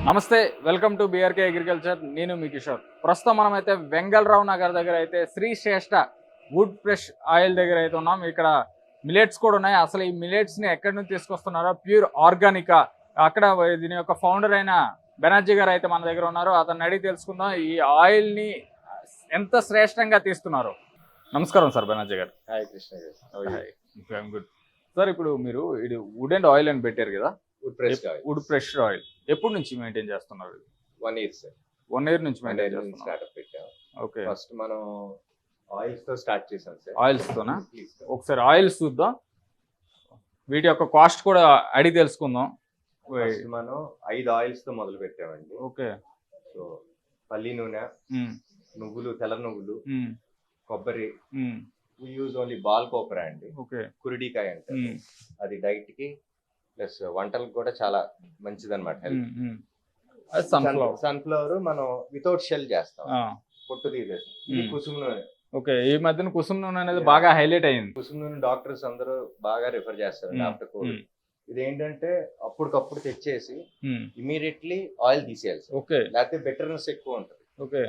నమస్తే, welcome to BRK agriculture. నేను మీ కిషోర్. ప్రస్తుతం మనమైతే వెంగళరావు నగర్ దగ్గర అయితే శ్రీ శ్రేష్ఠ వుడ్ ఫ్రెష్ ఆయిల్ దగ్గర అయితే ఉన్నాం. ఇక్కడ మిలెట్స్ కూడా ఉన్నాయి. అసలు ఈ మిలెట్స్ని ఎక్కడి నుంచి తీసుకొస్తున్నారో, ప్యూర్ ఆర్గానికా, అక్కడ దీని యొక్క ఫౌండర్ అయిన బెనర్జీ గారు అయితే మన దగ్గర ఉన్నారు. అతన్ని అడిగి తెలుసుకుందాం ఈ ఆయిల్ని ఎంత శ్రేష్టంగా తీస్తున్నారు. నమస్కారం సార్ బెనర్జీ గారు. హాయ్ కృష్ణ గారు. Good sir. ఇప్పుడు మీరు ఇది వుడ్ అండ్ ఆయిల్ అని పెట్టారు కదా, వుడ్ ఫ్రెష్ ఆయిల్ ఎప్పటి నుంచి మెయింటైన్ చేస్తున్నారు? 1 year సార్. 1 year నుంచి మెయింటైన్ చేస్తున్నారు. స్టార్ట్అప్ పెట్టాం. ఓకే, ఫస్ట్ మనం ఆయిల్స్ తో స్టార్ట్ చేసాం సార్. ఆయిల్స్ తోనా? ఒకసారి ఆయిల్స్ చూద్దాం, వీటి యొక్క కాస్ట్ కూడా అడిగి తెలుసుకుందాం. ఫస్ట్ మనం 5 ఆయిల్స్ తో మొదలు పెట్టామండి. ఓకే. సో పల్లి నూనె, నువ్వులు, తెల్ల నువ్వులు, కొబ్బరి. యూజ్ ఓన్లీ బాల్ కోపరా అండి. ఓకే. కురిడికాయ అంటే అది డైట్ కి ప్లస్ వంటలకు కూడా చాలా మంచిది అనమాట. సన్ఫ్లవర్ మనం వితౌట్ షెల్ చేస్తాం, పొట్టు తీసేసి. ఇది కుసుమ నూనె. ఓకే. ఈ మధ్యన కుసుమ నూనె అనేది బాగా హైలైట్ అయింది. కుసుమ నూనె డాక్టర్స్ అందరూ బాగా రిఫర్ చేస్తారు ఆఫ్టర్ కోవిడ్. ఇది ఏంటంటే అప్పటికప్పుడు తెచ్చేసి ఇమీడియట్లీ ఆయిల్ తీసేయాలి. ఓకే. లేకపోతే బెటర్నెస్ ఎక్కువ ఉంటుంది. ఓకే.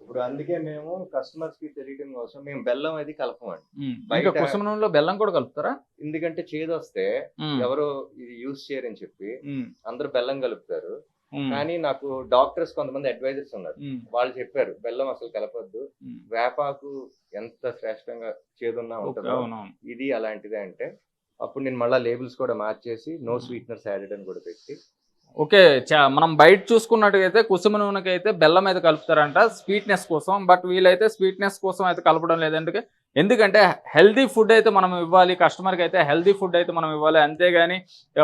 ఇప్పుడు అందుకే మేము కస్టమర్స్ కి తెలియడం కోసం మేము బెల్లం అది కలపమండి. ఇంకా కుసుమ నూనెలో బెల్లం కూడా కలుపుతారా? ఎందుకంటే చేదు వస్తే ఎవరు ఇది యూజ్ చేయరని చెప్పి అందరూ బెల్లం కలుపుతారు. కానీ నాకు డాక్టర్స్ కొంతమంది అడ్వైజర్స్ ఉన్నారు, వాళ్ళు చెప్పారు బెల్లం అసలు కలపొద్దు, వేపాకు ఎంత శ్రేష్టంగా చేదున్నా ఉంటుందో ఇది అలాంటిదే. అంటే అప్పుడు నేను మళ్ళీ లేబుల్స్ కూడా మార్చేసి నో స్వీట్నర్స్ యాడెడ్ అని కూడా పెట్టి. ఓకే. మనం బయట చూసుకున్నట్టుగైతే కుసుమ నూనెకి అయితే బెల్లం అయితే కలుపుతారంట స్వీట్నెస్ కోసం. బట్ వీళ్ళైతే స్వీట్నెస్ కోసం అయితే కలపడం లేదంటే, ఎందుకంటే హెల్దీ ఫుడ్ అయితే మనం ఇవ్వాలి, కస్టమర్కి అయితే హెల్దీ ఫుడ్ అయితే మనం ఇవ్వాలి. అంతేగాని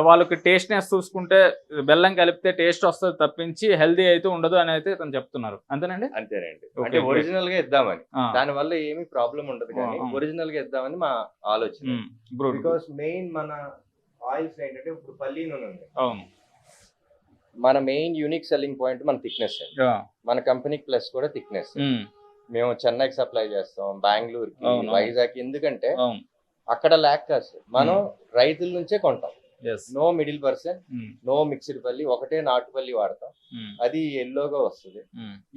వాళ్ళకి టేస్ట్నెస్ చూసుకుంటే బెల్లం కలిపితే టేస్ట్ వస్తుంది తప్పించి హెల్దీ అయితే ఉండదు అని అయితే తను చెప్తున్నారు. అంతేనండి? అంతేనండి. అంటే ఒరిజినల్ గా ఇద్దామని, దాని వల్ల ఏమి ప్రాబ్లం ఉండదు కానీ ఒరిజినల్ గా ఇద్దామని మా ఆలోచన. బికాస్ మెయిన్ మన ఆయిల్స్ ఏంటంటే ఇప్పుడు పల్లి నూనె ఉంది. అవును. మన మెయిన్ యూనిక్ సెల్లింగ్ పాయింట్ మన థిక్నెస్. మన కంపెనీ ప్లస్ కూడా థిక్నెస్. మేము చెన్నైకి సప్లై చేస్తాం, బెంగళూరుకి, వైజాగ్. ఎందుకంటే అక్కడ ల్యాక్ కాదు, మనం రైతుల నుంచే కొంటాం. No middle person, no mixed పల్లి, ఒకటే నాటుపల్లి వాడతాం. అది ఎల్లోగా వస్తుంది,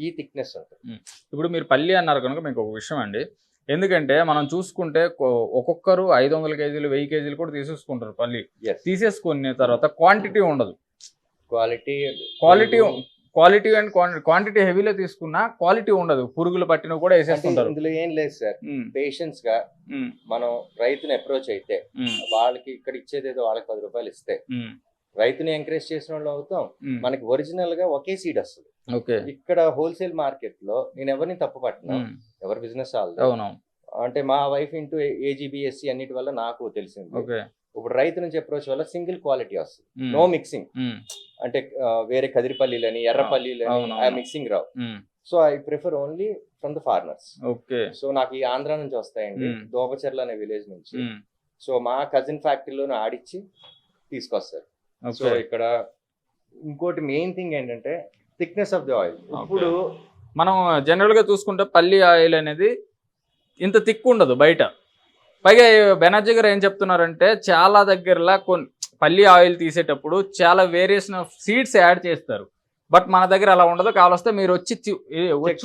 ఈ థిక్నెస్ ఉంటుంది. ఇప్పుడు మీరు పల్లి అన్నారు కనుక మీకు ఒక విషయం అండి. ఎందుకంటే మనం చూసుకుంటే ఒక్కొక్కరు 500 కేజీలు 1000 కేజీలు కూడా తీసేసుకుంటారు పల్లి. తీసేసుకున్న తర్వాత క్వాంటిటీ ఉండదు. క్వాలిటీ అండ్ క్వాంటిటీ హెవీలో తీసుకున్నా క్వాలిటీ ఉండదు, పురుగులు పట్టినవి కూడా వేసేస్తుంటారు. ఇందులో ఏం లేదు సార్, పేషెన్స్ గా మనం రైతుని అప్రోచ్ అయితే వాళ్ళకి ఇక్కడ ఇచ్చేది ఏదో వాళ్ళకి 10 రూపాయలు ఇస్తే రైతుని ఎంకరేజ్ చేసిన వాళ్ళు అవుతాం. మనకి ఒరిజినల్ గా ఒకే సీడ్ వస్తుంది. ఇక్కడ హోల్సేల్ మార్కెట్ లో నేను ఎవరిని తప్పు పట్టినా, ఎవరి బిజినెస్ వాళ్ళది. అంటే మా వైఫ్ ఇంటూ AGBSC అన్నిటి వల్ల నాకు తెలిసింది. ఇప్పుడు రైతు నుంచి అప్రోచ్ వల్ల సింగిల్ క్వాలిటీ వస్తుంది, నో మిక్సింగ్. అంటే వేరే కదిరిపల్లిలని, ఎర్రపల్లిలని మిక్సింగ్ రావు. So I prefer only from the farmers. Okay. So నాకు ఈ ఆంధ్ర నుంచి వస్తాయండి, దోబచెర్ల అనే విలేజ్ నుంచి. సో మా కజిన్ ఫ్యాక్టరీలోనే ఆడిచ్చి తీసుకొస్తారు. సో ఇక్కడ ఇంకోటి మెయిన్ థింగ్ ఏంటంటే థిక్నెస్ ఆఫ్ ది ఆయిల్. ఇప్పుడు మనం జనరల్ గా చూసుకుంటే పల్లి ఆయిల్ అనేది ఇంత థిక్ ఉండదు బయట. పైగా బెనర్జీ గారు ఏం చెప్తున్నారంటే చాలా దగ్గరలా పల్లి ఆయిల్ తీసేటప్పుడు చాలా వేరియేషన్ ఆఫ్ సీడ్స్ యాడ్ చేస్తారు. బట్ మన దగ్గర అలా ఉండదు, కావాల్స్తే మీరు వచ్చి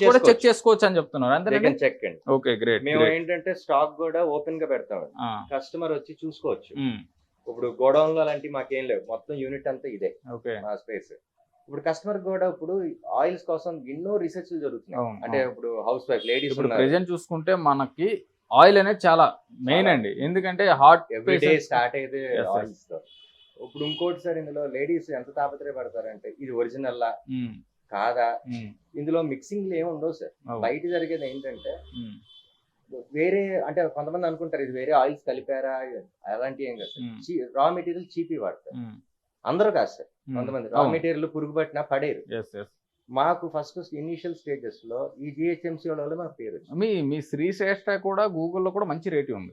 కూడా చెక్ చేసుకోవచ్చు అని చెప్తున్నారు. అంతే చెక్ అండి. Okay, great. మేము ఏంటంటే స్టాక్ కూడా ఓపెన్ గా పెడతామండి, కస్టమర్ వచ్చి చూసుకోవచ్చు. ఇప్పుడు గోడౌన్ లో అలాంటివి మాకేం లేవు, మొత్తం యూనిట్ అంతా ఇదే మా స్పేస్. ఇప్పుడు కస్టమర్ కూడా ఇప్పుడు ఆయిల్స్ కోసం ఎన్నో రీసెర్చ్లు జరుగుతున్నాయి. అంటే ఇప్పుడు హౌస్ వైఫ్ లేడీస్ ప్రెజెంట్ చూసుకుంటే మనకి ఆయిల్ అనేది చాలా మెయిన్ అండి. ఎందుకంటే హాట్ ఎవ్రీడే స్టార్ట్ అయితే ఆయిల్స్ తో. ఇప్పుడు ఇంకోటి సార్, ఇందులో లేడీస్ ఎంత తాపత్రయపడతారంటే ఇది ఒరిజినల్ కాదా, ఇందులో మిక్సింగ్ ఏమి ఉండవు సార్. బయట జరిగేది ఏంటంటే వేరే, అంటే కొంతమంది అనుకుంటారు ఇది వేరే ఆయిల్స్ కలిపారా, అలాంటివి ఏం కాదు సార్. రా మెటీరియల్ చీపీ వాడతారు, అందరూ కాదు సార్. కొంతమంది రా మెటీరియల్ పురుగు పట్టినా పడేరు. మాకు ఫస్ట్ ఇనిషియల్ స్టేజెస్ లో ఈ GHMC వాళ్ళ మాకు పేరు. మీ శ్రీ శ్రేష్ఠ కూడా గూగుల్లో కూడా మంచి రేటింగ్ ఉంది.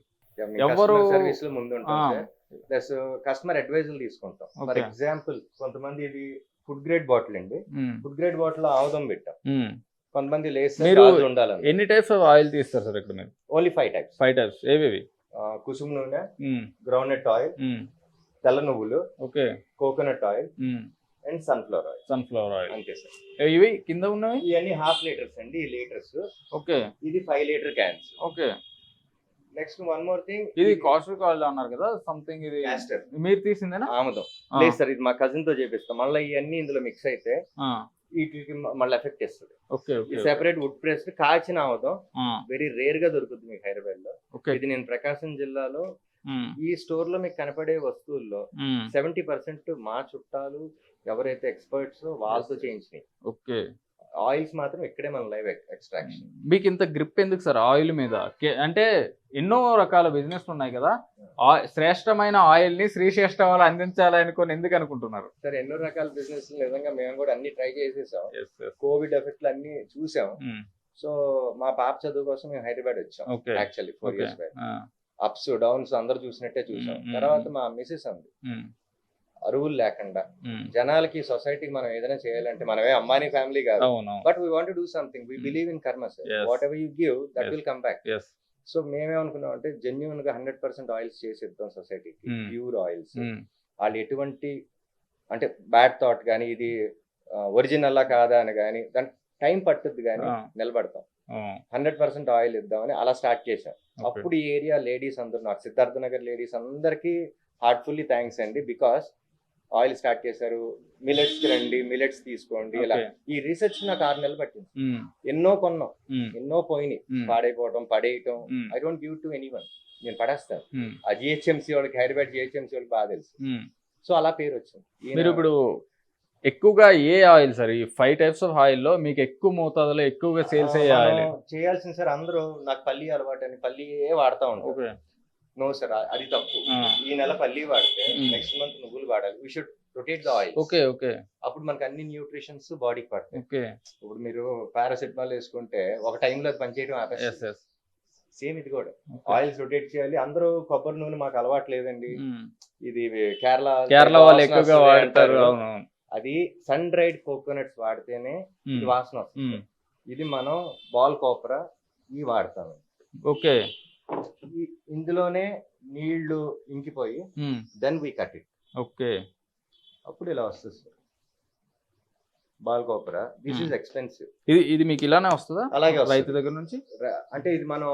ఎవరు సర్వీస్ లో ముందు ఉంటాం ప్లస్ కస్టమర్ అడ్వైజులు తీసుకుంటాం. ఫర్ ఎగ్జాంపుల్ కొంతమంది ఇది ఫుడ్ గ్రేడ్ బాటిల్ అండి, ఫుడ్ గ్రేడ్ బాటిల్ ఆవుదం పెట్టాం. కొంతమంది లేదు ఉండాలని. ఎన్ని టైప్స్ ఆఫ్ ఆయిల్ తీస్తారు సార్ ఇక్కడ మీరు? Only 5 types. 5 types ఏవేవి? కుసుమ నూనె, గ్రౌండ్ నట్ ఆయిల్, తెల్ల నువ్వులు, okay, coconut oil, and sunflower oil. Sunflower oil. అంతే సార్. ఇవి కింద ఉన్నవి ఇవన్నీ ½ లీటర్స్ అండి, ఈ లీటర్స్. ఓకే. ఇది 5 litre cans. Okay. Next one more thing, ఇది కాస్టిక్ ఆయిల్ అన్నారు కదా సంథింగ్, ఇది క్యాస్టర్ మీరు తీసిందేనా? ఆముదం. లేదు సార్, ఇది మా కజిన్ తో చేపిస్తాం. మళ్ళీ ఇవన్నీ ఇందులో మిక్స్ అయితే వీటికి మళ్ళీ ఎఫెక్ట్ ఇస్తుంది. ఓకే. ఈ సెపరేట్ వుడ్ ప్రెస్ కాచిన ఆముదం వెరీ రేర్ గా దొరుకుతుంది మీకు హైదరాబాద్ లో. ఇది నేను ప్రకాశం జిల్లాలో ఈ స్టోర్ లో మీకు కనపడే వస్తువుల్లో 70% మా చుట్టాలు ఎవరైతే ఎక్స్పర్ట్స్ వాళ్ళతో చేయించినాయి. ఓకే. ఆయిల్స్ మాత్రం ఇక్కడే మన లైవ్ ఎక్స్ట్రాక్షన్. మీకు ఇంత గ్రిప్ ఎందుకు సార్ ఆయిల్ మీద? అంటే ఎన్నో రకాల బిజినెస్ ఉన్నాయి కదా, శ్రేష్టమైన ఆయిల్ ని శ్రీశ్రేష్ఠ వాళ్ళు అందించాలనుకుని ఎందుకు అనుకుంటున్నారు సార్? ఎన్నో రకాల బిజినెస్ నిజంగా మేము కూడా అన్ని ట్రై చేసేసాం. కోవిడ్ ఎఫెక్ట్లు అన్ని చూసాం. సో మా పాప చదువు కోసం మేము హైదరాబాద్ వచ్చాం. Actually 4 years back. Ups downs అందరు చూసినట్టే చూసాం. తర్వాత మా మిసెస్ అంది, అరువులు లేకుండా జనాలకి సొసైటీకి మనం ఏదైనా చేయాలంటే, మనమే అంబానీ ఫ్యామిలీ కాదు, but we want to do something. We believe in కర్మ sir. Whatever you give that will come back. So మేమేమనుకున్నాం అంటే జెన్యున్ గా 100% ఆయిల్స్ చేసిద్దాం సొసైటీకి, ప్యూర్ ఆయిల్స్. వాళ్ళు ఎటువంటి అంటే బ్యాడ్ థాట్ కానీ ఇది ఒరిజినల్ కాదా అని కానీ దానికి టైం పట్టుద్ది కానీ నిలబడతాం. 100% ఆయిల్ ఇద్దామని అలా స్టార్ట్ చేశాం. అప్పుడు ఈ ఏరియా లేడీస్ అందరూ, నాకు సిద్ధార్థ నగర్ లేడీస్ అందరికి హార్ట్ఫుల్లీ థ్యాంక్స్ అండి. బికాస్ ఆయిల్ స్టార్ట్ చేశారు, మిలెట్స్ కి రండి, మిలెట్స్ తీసుకోండి. ఇలా ఈ రీసెర్చ్ నాకు 6 నెలలు పట్టింది. ఎన్నో కొన్నాం, ఎన్నో పోయినాయి, పాడైపోవడం, పడేయటం. I don't give to anyone, నేను పడేస్తాను. ఆ జిహెచ్ఎంసీ వాళ్ళకి, హైదరాబాద్ జిహెచ్ఎంసీ వాళ్ళకి బాగా తెలుసు. సో అలా పేరు వచ్చింది. మీరు ఇప్పుడు ఎక్కువగా ఏ ఆయిల్ సార్? ఈ 5 types ఆఫ్ ఆయిల్ లో మీకు ఎక్కువ మోతాదులో ఎక్కువగా సేల్స్ అయ్యే ఆయిల్ చేయాల్సింది సార్? అందరూ నాకు పల్లి అలవాటు అని పల్లియే వాడుతూ ఉంటారు. నో సార్, అది తప్పు. ఈ నెల పల్లి వాడితే నెక్స్ట్ మంత్ నువ్వులు వాడాలి. We should rotate the oil. Okay. Okay. అప్పుడు మనకి అన్ని న్యూట్రిషన్స్ బాడీకి పడతాయి. ఓకే. ఇప్పుడు మీరు పారాసెటమాల్ వేసుకుంటే ఒక టైంలో అది పనిచేయడం ఆపేస్తుంది. సేమ్ ఇది కూడా ఆయిల్స్ రొటేట్ చేయాలి. అందరూ కొబ్బరి నూనె మాకు అలవాటు లేదండి, ఇది కేరళ వాళ్ళు ఎక్కువగా వాడతారు. అది సన్ డ్రైడ్ కోకోనట్స్ వాడితేనే ఇది వాసన వస్తుంది. ఇది మనం బాల్ కోపరా ఇవి వాడతాము. ఓకే. ఇందులోనే నీళ్లు ఇంకిపోయి then we cut it. Okay. అప్పుడు ఇలా వస్తుంది సార్ బాల్ కోపరా. This is expensive. ఇది మీకు ఇలానే వస్తుందా? అలాగే రైతు దగ్గర నుంచి. అంటే ఇది మనం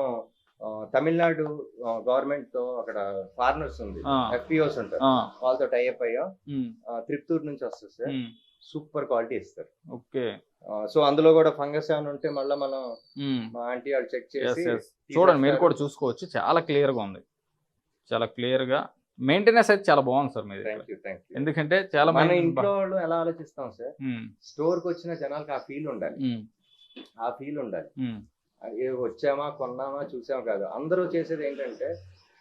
తమిళనాడు గవర్నమెంట్ తో అక్కడ ఫార్మర్స్ ఉంది, FPOs ఉంటారు, వాళ్ళతో టైఅప్ అయ్యాం. త్రిప్తూర్ నుంచి వస్తుంది సార్, సూపర్ క్వాలిటీ ఇస్తారు. ఓకే. సో అందులో కూడా ఫంగస్ ఏమైనా ఉంటే మళ్ళీ మనం మా ఆంటీ వాళ్ళు చెక్ చేసి చూడండి, మీరు కూడా చూసుకోవచ్చు. చాలా క్లియర్ గా ఉంది, చాలా క్లియర్ గా. మెయింటెనెన్స్ అయితే చాలా బాగుంది సార్ మీది. ఎందుకంటే చాలా మన ఇంట్లో వాళ్ళు ఎలా ఆలోచిస్తాం సార్, స్టోర్ కి వచ్చిన జనాలకి ఆ ఫీల్ ఉండాలి, ఆ ఫీల్ ఉండాలి. వచ్చామా, కొన్నామా, చూసామా కాదు. అందరూ చేసేది ఏంటంటే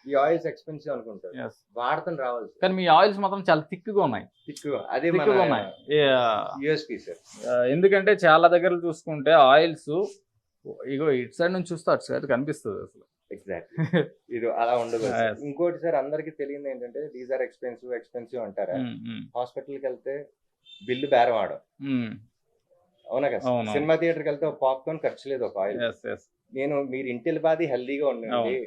ఈ ఆయిల్స్ ఎక్స్పెన్సివ్ అనుకుంటారు, వాడతం రావాలి. కానీ మీ ఆయిల్స్ మాత్రం చాలా థిక్గా ఉన్నాయి. అదే యూఎస్పీ సార్. ఎందుకంటే చాలా దగ్గర చూసుకుంటే ఆయిల్స్ ఇగో ఇటు సైడ్ నుంచి చూస్తే అటు సైడ్ కనిపిస్తుంది అసలు. ఎగ్జాక్ట్లీ. ఇది అలా ఉండదు. ఇంకోటి సార్, అందరికి తెలియదు ఏంటంటే దీస్ ఆర్ ఎక్స్పెన్సివ్ అంటారా. హాస్పిటల్కి వెళ్తే బిల్లు బేరం ఆడం. అవునా కదా? సినిమా థియేటర్కి వెళ్తే ఒక పాప్కార్న్ ఖర్చు లేదు, ఒక ఆయిల్. మీరు ఇంటిల్ బాది హెల్దీగా ఉండండి,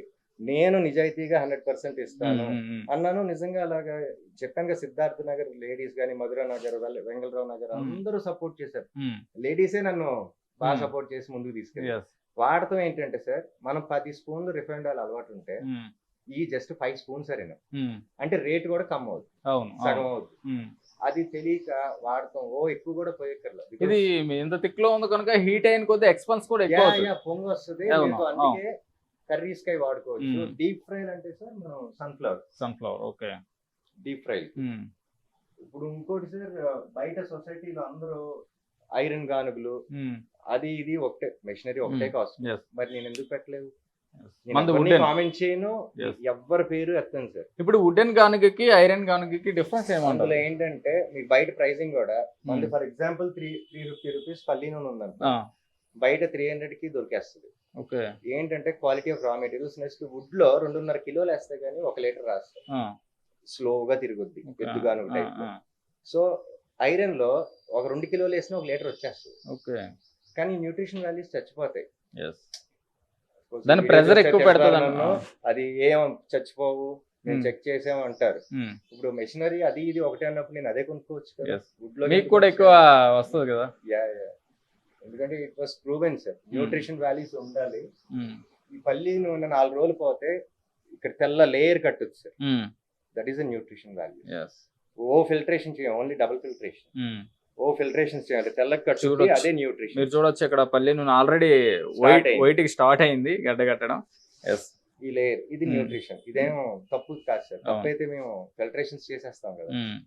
నేను నిజాయితీగా 100% ఇస్తాను అన్నాను. నిజంగా అలాగా చెప్పాను కదా. సిద్ధార్థ నగర్ లేడీస్ కానీ, మధురా నగర్, వెంగళరావు నగర్ అందరూ సపోర్ట్ చేశారు. లేడీసే నన్ను బాగా సపోర్ట్ చేసి ముందుకు తీసుకెళ్ళారు. వాడటం ఏంటంటే సార్, మనం 10 స్పూన్లు రిఫైండ్ ఆయిల్ అలవాటు ఉంటే ఈ జస్ట్ 5 స్పూన్స్ సరేనా, అంటే రేట్ కూడా కమ్ అవుతుంది, సగం అవుతుంది. అది తెలియక వాడతాం. ఎక్కువ కూడా పోయక్కర్లేదు. ఇది ఎంత థిక్ లో ఉంది కనుక హీట్ అయిన కొద్ది ఎక్స్పెన్స్ కూడా ఎక్కువ పొంగు వస్తుంది. అందుకే కర్రీస్ కై వాడుకోవచ్చు. డీప్ ఫ్రై అంటే సార్ మనం సన్ఫ్లవర్. ఓకే. Deep fry. ఇప్పుడు ఇంకోటి సార్, బయట సొసైటీలో అందరూ ఐరన్ గానుగులు అది ఇది ఒకటే మెషినరీ ఒకటే కాస్ట్. మరి నేను ఎందుకు పెట్టలేదు? కామెంట్ చేయను, ఎవ్వరి పేరు ఎత్తాను సార్. ఇప్పుడు వుడెన్ గానుగకి ఐరన్ గానుగకి డిఫరెన్స్ ఏమో. అందులో ఏంటంటే మీకు బయట ప్రైసింగ్ కూడా మనది ఫర్ ఎగ్జాంపుల్ 350 రూపీస్ పల్లి నూనె ఉందంట, బయట 300 కి దొరికేస్తుంది. ఓకే. ఏంటంటే quality of raw materials. Next wood లో 2.5 కిలోలు వేస్తే గానీ 1 లీటర్ రాస్తాయి, స్లోగా తిరుగుద్ది ఎద్దు గానుగ టైప్. సో ఐరన్ లో ఒక 2 కిలోలు వేసినా 1 లీటర్ వచ్చేస్తుంది. ఓకే. కానీ న్యూట్రిషన్ వాల్యూస్ చచ్చిపోతాయి. దాని ప్రెజర్ ఎక్కువ పెడతాను. అది ఏం చచ్చిపోవు, మేము Hmm. చెక్ చేసాము అంటారు. ఉమ్, ఇప్పుడు మెషినరీ అది ఇది ఒకటే అన్నప్పుడు నేను అదే కొనుక్కోవచ్చు కదా. yes. Wood లో మీకు ఎందుకు కూడా ఎక్కువ వచ్చాను? వస్తుంది కదా. ఎందుకంటే it was proven sir, nutrition values ఉండాలి. ఉమ్, ఈ పల్లి నూనె 4 రోజులు పోతే ఇక్కడ తెల్ల లేయర్ కట్టొచ్చు sir, um, that is a nutrition value. yes. Filtration చేయం, ఓన్లీ డబుల్ ఫిల్టరేషన్. ఉమ్. ఫిల్టరేషన్ చేయాలి, తెల్లకి కట్టుద్ది, చూడొచ్చు. అదే న్యూట్రిషన్. మీరు చూడొచ్చు ఇక్కడ పల్లి నూనె ఆల్రెడీ Start అయింది. వైట్ కి స్టార్ట్ అయింది గడ్డ కట్టడం. ఎస్. ఈ లేయర్ ఇది Hmm. న్యూట్రిషన్. ఇదేమో తప్పు కాదు సార్, తప్పు అయితే మేము ఫిల్టరేషన్స్ చేసేస్తాం కదా.